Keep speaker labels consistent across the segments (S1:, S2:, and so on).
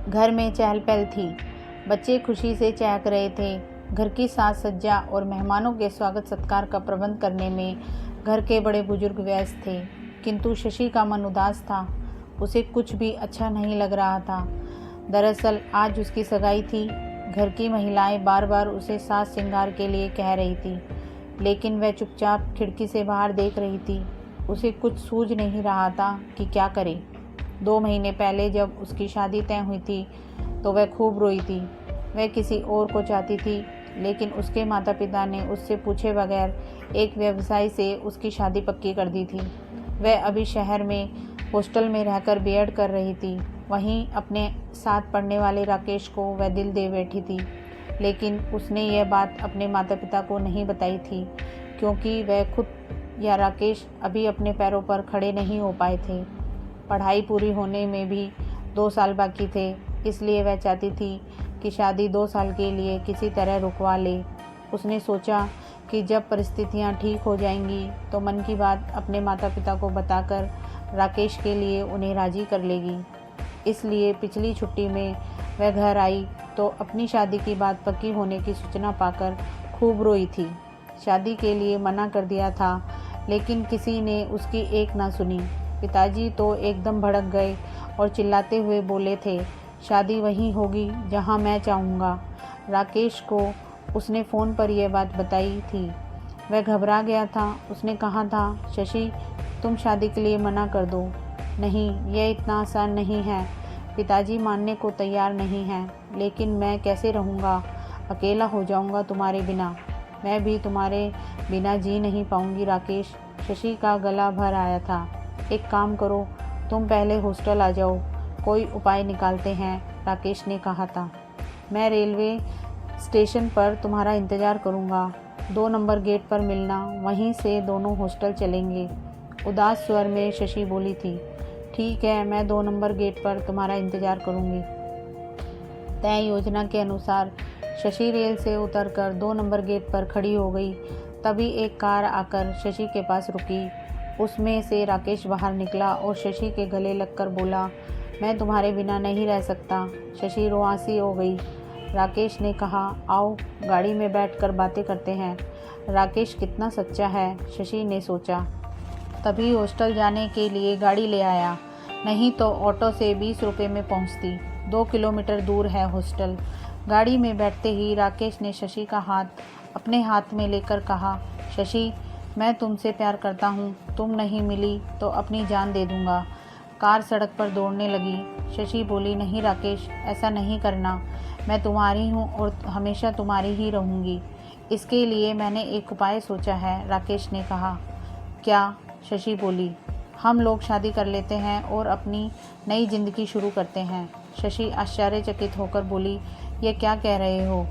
S1: घर में चहल पहल थी। बच्चे खुशी से चहक रहे थे। घर की साज सज्जा और मेहमानों के स्वागत सत्कार का प्रबंध करने में घर के बड़े बुजुर्ग व्यस्त थे। किंतु शशि का मन उदास था। उसे कुछ भी अच्छा नहीं लग रहा था। दरअसल आज उसकी सगाई थी। घर की महिलाएं बार बार उसे साज श्रृंगार के लिए कह रही थी, लेकिन वह चुपचाप खिड़की से बाहर देख रही थी। उसे कुछ सूझ नहीं रहा था कि क्या करे। 2 महीने पहले जब उसकी शादी तय हुई थी तो वह खूब रोई थी। वह किसी और को चाहती थी, लेकिन उसके माता पिता ने उससे पूछे बगैर एक व्यवसायी से उसकी शादी पक्की कर दी थी। वह अभी शहर में हॉस्टल में रहकर बीएड कर रही थी। वहीं अपने साथ पढ़ने वाले राकेश को वह दिल दे बैठी थी, लेकिन उसने यह बात अपने माता पिता को नहीं बताई थी, क्योंकि वह खुद या राकेश अभी अपने पैरों पर खड़े नहीं हो पाए थे। पढ़ाई पूरी होने में भी 2 साल बाकी थे, इसलिए वह चाहती थी कि शादी 2 साल के लिए किसी तरह रुकवा ले। उसने सोचा कि जब परिस्थितियां ठीक हो जाएंगी तो मन की बात अपने माता पिता को बताकर राकेश के लिए उन्हें राज़ी कर लेगी। इसलिए पिछली छुट्टी में वह घर आई तो अपनी शादी की बात पक्की होने की सूचना पाकर खूब रोई थी। शादी के लिए मना कर दिया था, लेकिन किसी ने उसकी एक ना सुनी। पिताजी तो एकदम भड़क गए और चिल्लाते हुए बोले थे, शादी वहीं होगी जहां मैं चाहूँगा। राकेश को उसने फ़ोन पर यह बात बताई थी। वह घबरा गया था। उसने कहा था, शशि तुम शादी के लिए मना कर दो। नहीं, यह इतना आसान नहीं है। पिताजी मानने को तैयार नहीं हैं, लेकिन मैं कैसे रहूँगा? अकेला हो जाऊँगा तुम्हारे बिना। मैं भी तुम्हारे बिना जी नहीं पाऊँगी राकेश। शशि का गला भर आया था। एक काम करो, तुम पहले हॉस्टल आ जाओ, कोई उपाय निकालते हैं, राकेश ने कहा था। मैं रेलवे स्टेशन पर तुम्हारा इंतज़ार करूँगा। 2 नंबर गेट पर मिलना, वहीं से दोनों हॉस्टल चलेंगे। उदास स्वर में शशि बोली थी। ठीक है, मैं 2 नंबर गेट पर तुम्हारा इंतज़ार करूँगी। तय योजना के अनुसार शशि रेल से उतरकर 2 नंबर गेट पर खड़ी हो गई। तभी एक कार आकर शशि के पास रुकी। उसमें से राकेश बाहर निकला और शशि के गले लगकर बोला, मैं तुम्हारे बिना नहीं रह सकता। शशि रुआंसी हो गई। राकेश ने कहा, आओ गाड़ी में बैठकर बातें करते हैं। राकेश कितना सच्चा है, शशि ने सोचा। तभी हॉस्टल जाने के लिए गाड़ी ले आया, नहीं तो ऑटो से 20 रुपये में पहुंचती। 2 किलोमीटर दूर है हॉस्टल। गाड़ी में बैठते ही राकेश ने शशि का हाथ अपने हाथ में लेकर कहा, शशि मैं तुमसे प्यार करता हूँ, तुम नहीं मिली तो अपनी जान दे दूँगा। कार सड़क पर दौड़ने लगी। शशि बोली, नहीं राकेश, ऐसा नहीं करना। मैं तुम्हारी हूँ और हमेशा तुम्हारी ही रहूँगी। इसके लिए मैंने एक उपाय सोचा है, राकेश ने कहा। क्या? शशि बोली, हम लोग शादी कर लेते हैं और अपनी नई जिंदगी शुरू करते हैं। शशि आश्चर्यचकित होकर बोली, ये क्या कह रहे हो?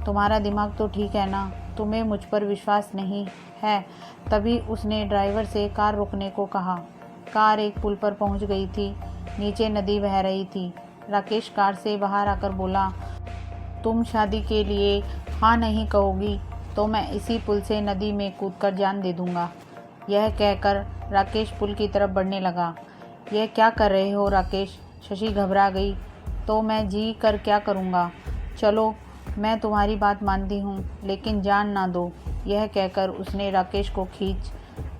S1: तुम्हारा दिमाग तो ठीक है ना? तुम्हें मुझ पर विश्वास नहीं है? तभी उसने ड्राइवर से कार रोकने को कहा। कार एक पुल पर पहुंच गई थी। नीचे नदी बह रही थी। राकेश कार से बाहर आकर बोला, तुम शादी के लिए हाँ नहीं कहोगी तो मैं इसी पुल से नदी में कूदकर जान दे दूंगा। यह कहकर राकेश पुल की तरफ बढ़ने लगा। यह क्या कर रहे हो राकेश? शशि घबरा गई। तो मैं जी कर क्या करूँगा? चलो, मैं तुम्हारी बात मानती हूँ, लेकिन जान ना दो। यह कहकर उसने राकेश को खींच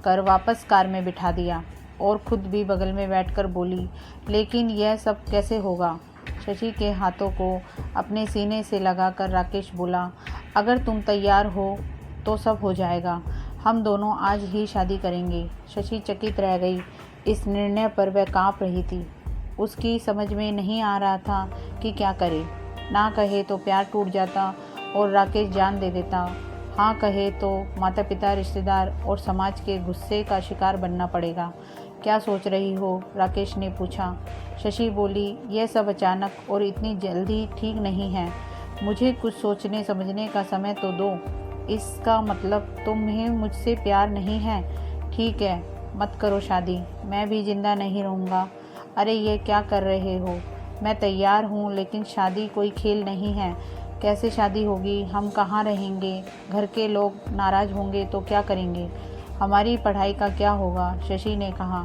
S1: कर वापस कार में बिठा दिया और खुद भी बगल में बैठकर बोली, लेकिन यह सब कैसे होगा? शशि के हाथों को अपने सीने से लगाकर राकेश बोला, अगर तुम तैयार हो तो सब हो जाएगा। हम दोनों आज ही शादी करेंगे। शशि चकित रह गई। इस निर्णय पर वह काँप रही थी। उसकी समझ में नहीं आ रहा था कि क्या करे। ना कहे तो प्यार टूट जाता और राकेश जान दे देता। हाँ कहे तो माता पिता, रिश्तेदार और समाज के गुस्से का शिकार बनना पड़ेगा। क्या सोच रही हो? राकेश ने पूछा। शशि बोली, यह सब अचानक और इतनी जल्दी ठीक नहीं है। मुझे कुछ सोचने समझने का समय तो दो। इसका मतलब तुम्हें मुझसे प्यार नहीं है? ठीक है, मत करो शादी। मैं भी जिंदा नहीं रहूँगा। अरे ये क्या कर रहे हो? मैं तैयार हूँ, लेकिन शादी कोई खेल नहीं है। कैसे शादी होगी? हम कहाँ रहेंगे? घर के लोग नाराज़ होंगे तो क्या करेंगे? हमारी पढ़ाई का क्या होगा? शशि ने कहा।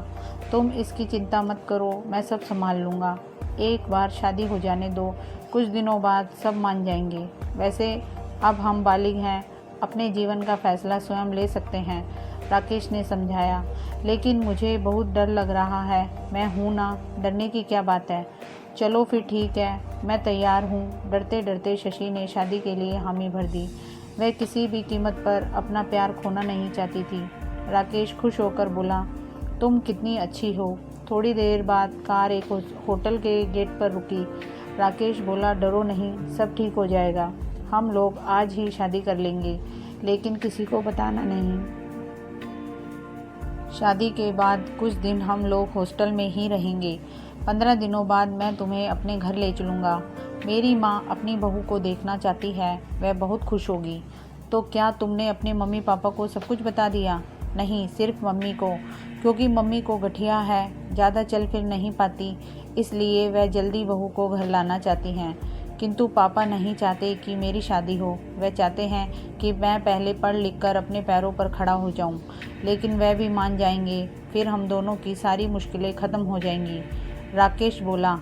S1: तुम इसकी चिंता मत करो, मैं सब संभाल लूँगा। एक बार शादी हो जाने दो, कुछ दिनों बाद सब मान जाएंगे। वैसे अब हम बालिग हैं, अपने जीवन का फैसला स्वयं ले सकते हैं, राकेश ने समझाया। लेकिन मुझे बहुत डर लग रहा है। मैं हूँ ना, डरने की क्या बात है। चलो फिर ठीक है, मैं तैयार हूँ। डरते डरते शशि ने शादी के लिए हामी भर दी। वह किसी भी कीमत पर अपना प्यार खोना नहीं चाहती थी। राकेश खुश होकर बोला, तुम कितनी अच्छी हो। थोड़ी देर बाद कार एक होटल के गेट पर रुकी। राकेश बोला, डरो नहीं, सब ठीक हो जाएगा। हम लोग आज ही शादी कर लेंगे, लेकिन किसी को बताना नहीं। शादी के बाद कुछ दिन हम लोग हॉस्टल में ही रहेंगे। 15 दिनों बाद मैं तुम्हें अपने घर ले चलूँगा। मेरी माँ अपनी बहू को देखना चाहती है, वह बहुत खुश होगी। तो क्या तुमने अपने मम्मी पापा को सब कुछ बता दिया? नहीं, सिर्फ मम्मी को, क्योंकि मम्मी को गठिया है, ज़्यादा चल फिर नहीं पाती, इसलिए वह जल्दी बहू को घर लाना चाहती हैं। किंतु पापा नहीं चाहते कि मेरी शादी हो। वह चाहते हैं कि मैं पहले पढ़ लिख कर अपने पैरों पर खड़ा हो जाऊं, लेकिन वह भी मान जाएंगे। फिर हम दोनों की सारी मुश्किलें ख़त्म हो जाएंगी। राकेश बोला,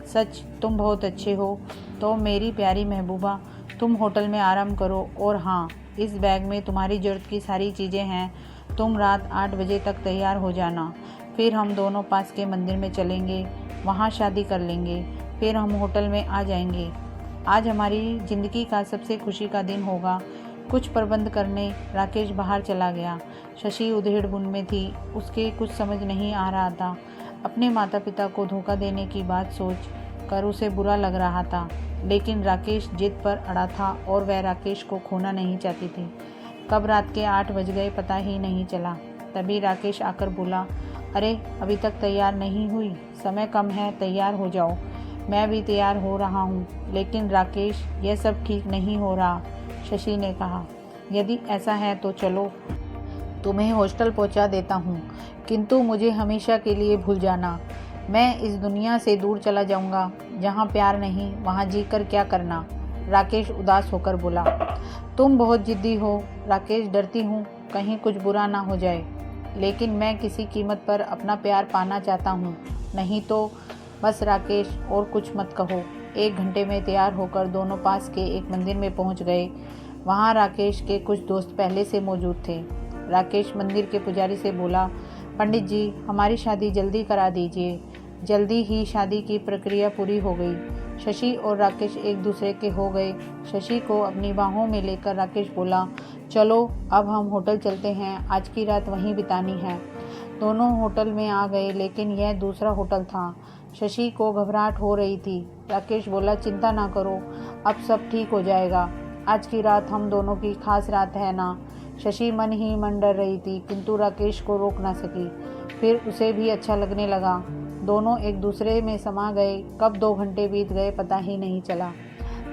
S1: सच तुम बहुत अच्छे हो। तो मेरी प्यारी महबूबा, तुम होटल में आराम करो। और हाँ, इस बैग में तुम्हारी ज़रूरत की सारी चीज़ें हैं। तुम रात 8 बजे तक तैयार हो जाना। फिर हम दोनों पास के मंदिर में चलेंगे, वहाँ शादी कर लेंगे, फिर हम होटल में आ जाएंगे। आज हमारी ज़िंदगी का सबसे खुशी का दिन होगा। कुछ प्रबंध करने राकेश बाहर चला गया। शशि उधेड़-बुन में थी। उसके कुछ समझ नहीं आ रहा था। अपने माता पिता को धोखा देने की बात सोच कर उसे बुरा लग रहा था, लेकिन राकेश जिद पर अड़ा था और वह राकेश को खोना नहीं चाहती थी। कब रात के 8 बज गए पता ही नहीं चला। तभी राकेश आकर बोला, अरे अभी तक तैयार नहीं हुई? समय कम है, तैयार हो जाओ। मैं भी तैयार हो रहा हूँ। लेकिन राकेश, यह सब ठीक नहीं हो रहा, शशि ने कहा। यदि ऐसा है तो चलो, तुम्हें हॉस्टल पहुँचा देता हूँ, किंतु मुझे हमेशा के लिए भूल जाना। मैं इस दुनिया से दूर चला जाऊँगा। जहाँ प्यार नहीं, वहाँ जीकर क्या करना। राकेश उदास होकर बोला, तुम बहुत जिद्दी हो। राकेश, डरती हूँ कहीं कुछ बुरा ना हो जाए, लेकिन मैं किसी कीमत पर अपना प्यार पाना चाहता हूँ। नहीं तो बस राकेश, और कुछ मत कहो। 1 घंटे में तैयार होकर दोनों पास के एक मंदिर में पहुँच गए। वहाँ राकेश के कुछ दोस्त पहले से मौजूद थे। राकेश मंदिर के पुजारी से बोला, पंडित जी, हमारी शादी जल्दी करा दीजिए। जल्दी ही शादी की प्रक्रिया पूरी हो गई। शशि और राकेश एक दूसरे के हो गए। शशि को अपनी बाहों में लेकर राकेश बोला, चलो अब हम होटल चलते हैं, आज की रात वहीं बितानी है। दोनों होटल में आ गए, लेकिन यह दूसरा होटल था। शशि को घबराहट हो रही थी। राकेश बोला, चिंता ना करो, अब सब ठीक हो जाएगा। आज की रात हम दोनों की खास रात है ना। शशि मन ही मन डर रही थी, किंतु राकेश को रोक ना सकी। फिर उसे भी अच्छा लगने लगा। दोनों एक दूसरे में समा गए। कब 2 घंटे बीत गए पता ही नहीं चला।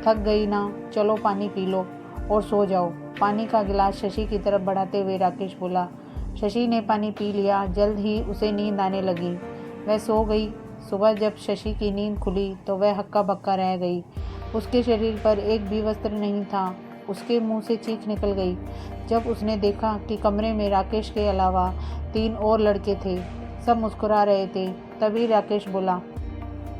S1: थक गई ना, चलो पानी पी लो और सो जाओ। पानी का गिलास शशि की तरफ बढ़ाते हुए राकेश बोला। शशि ने पानी पी लिया। जल्द ही उसे नींद आने लगी। वह सो गई। सुबह जब शशि की नींद खुली तो वह हक्का बक्का रह गई। उसके शरीर पर एक भी वस्त्र नहीं था। उसके मुंह से चीख निकल गई जब उसने देखा कि कमरे में राकेश के अलावा 3 और लड़के थे। सब मुस्कुरा रहे थे। तभी राकेश बोला,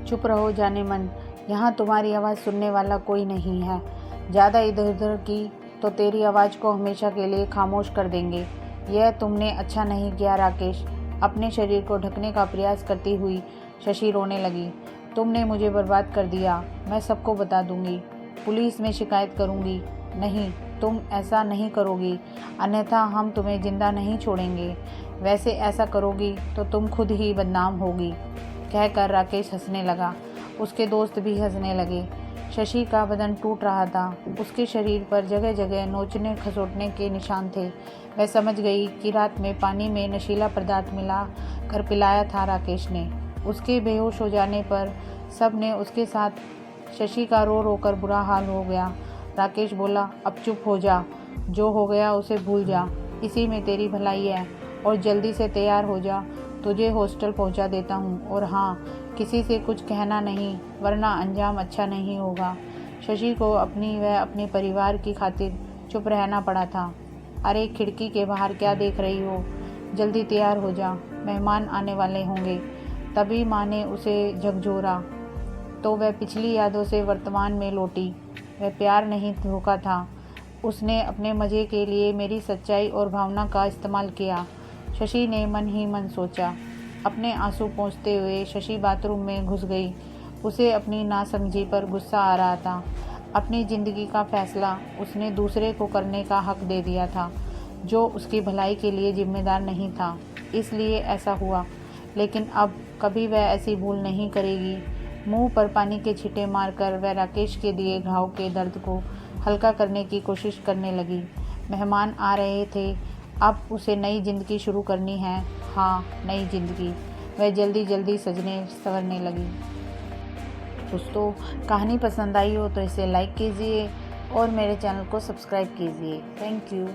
S1: चुप रहो जाने मन, यहाँ तुम्हारी आवाज़ सुनने वाला कोई नहीं है। ज़्यादा इधर उधर की तो तेरी आवाज़ को हमेशा के लिए खामोश कर देंगे। यह तुमने अच्छा नहीं किया राकेश। अपने शरीर को ढकने का प्रयास करती हुई शशि रोने लगी। तुमने मुझे बर्बाद कर दिया। मैं सबको बता दूंगी, पुलिस में शिकायत करूंगी। नहीं, तुम ऐसा नहीं करोगी, अन्यथा हम तुम्हें जिंदा नहीं छोड़ेंगे। वैसे ऐसा करोगी तो तुम खुद ही बदनाम होगी। कहकर राकेश हंसने लगा। उसके दोस्त भी हंसने लगे। शशि का बदन टूट रहा था। उसके शरीर पर जगह जगह नोचने खसोटने के निशान थे। वह समझ गई कि रात में पानी में नशीला पदार्थ मिला कर पिलाया था राकेश ने। उसके बेहोश हो जाने पर सब ने उसके साथ शशि का रो रो कर बुरा हाल हो गया। राकेश बोला, अब चुप हो जा, जो हो गया उसे भूल जा, इसी में तेरी भलाई है। और जल्दी से तैयार हो जा, तुझे हॉस्टल पहुंचा देता हूं। और हाँ, किसी से कुछ कहना नहीं, वरना अंजाम अच्छा नहीं होगा। शशि को अपनी व अपने परिवार की खातिर चुप रहना पड़ा था। अरे खिड़की के बाहर क्या देख रही हो, जल्दी तैयार हो जा, मेहमान आने वाले होंगे। तभी माँ ने उसे झकझोरा। तो वह पिछली यादों से वर्तमान में लौटी। वह प्यार नहीं धोखा था। उसने अपने मज़े के लिए मेरी सच्चाई और भावना का इस्तेमाल किया। शशि ने मन ही मन सोचा। अपने आंसू पोंछते हुए शशि बाथरूम में घुस गई। उसे अपनी नासमझी पर गुस्सा आ रहा था। अपनी ज़िंदगी का फैसला उसने दूसरे को करने का हक दे दिया था, जो उसकी भलाई के लिए जिम्मेदार नहीं था, इसलिए ऐसा हुआ। लेकिन अब कभी वह ऐसी भूल नहीं करेगी। मुंह पर पानी के छींटे मारकर वह राकेश के दिए घाव के दर्द को हल्का करने की कोशिश करने लगी। मेहमान आ रहे थे। अब उसे नई ज़िंदगी शुरू करनी है। हाँ, नई ज़िंदगी। वह जल्दी जल्दी सजने संवरने लगी। दोस्तों, कहानी पसंद आई हो तो इसे लाइक कीजिए और मेरे चैनल को सब्सक्राइब कीजिए। Thank you.